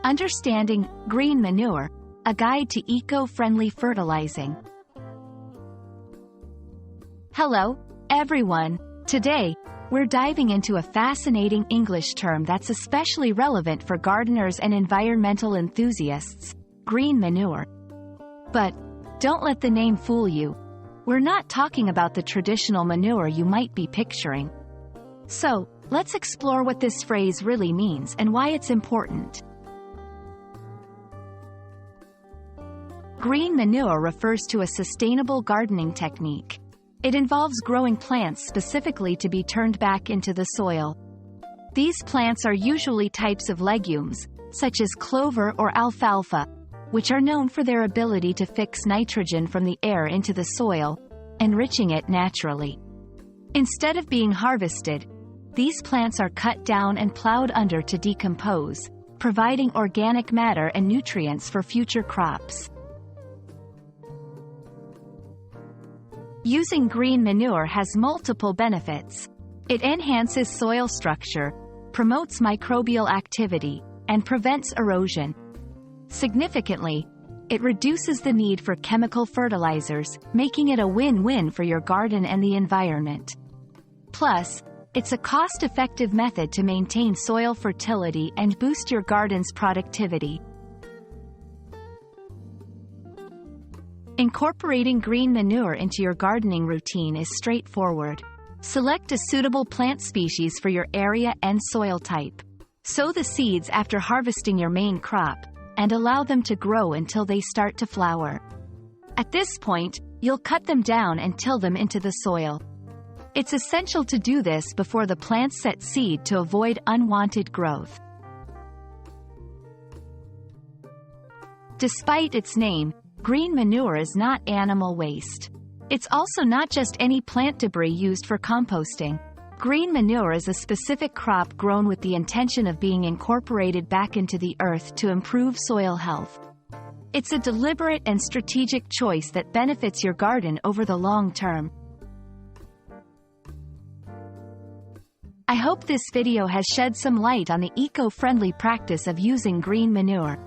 Understanding Green Manure, a guide to eco-friendly fertilizing. Hello, everyone. Today, we're diving into a fascinating English term that's especially relevant for gardeners and environmental enthusiasts: green manure. But don't let the name fool you. We're not talking about the traditional manure you might be picturing. So, let's explore what this phrase really means and why it's important. Green manure refers to a sustainable gardening technique. It involves growing plants specifically to be turned back into the soil. These plants are usually types of legumes, such as clover or alfalfa, which are known for their ability to fix nitrogen from the air into the soil, enriching it naturally. Instead of being harvested, these plants are cut down and plowed under to decompose, providing organic matter and nutrients for future crops. Using green manure has multiple benefits. It enhances soil structure, promotes microbial activity, and prevents erosion. Significantly, it reduces the need for chemical fertilizers, making it a win-win for your garden and the environment. Plus, it's a cost-effective method to maintain soil fertility and boost your garden's productivity. Incorporating green manure into your gardening routine is straightforward. Select a suitable plant species for your area and soil type. Sow the seeds after harvesting your main crop, and allow them to grow until they start to flower. At this point, you'll cut them down and till them into the soil. It's essential to do this before the plants set seed to avoid unwanted growth. Despite its name, green manure is not animal waste. It's also not just any plant debris used for composting. Green manure is a specific crop grown with the intention of being incorporated back into the earth to improve soil health. It's a deliberate and strategic choice that benefits your garden over the long term. I hope this video has shed some light on the eco-friendly practice of using green manure.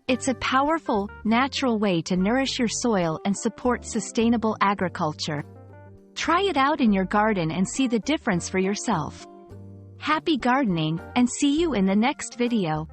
It's a powerful, natural way to nourish your soil and support sustainable agriculture. Try it out in your garden and see the difference for yourself. Happy gardening, and see you in the next video.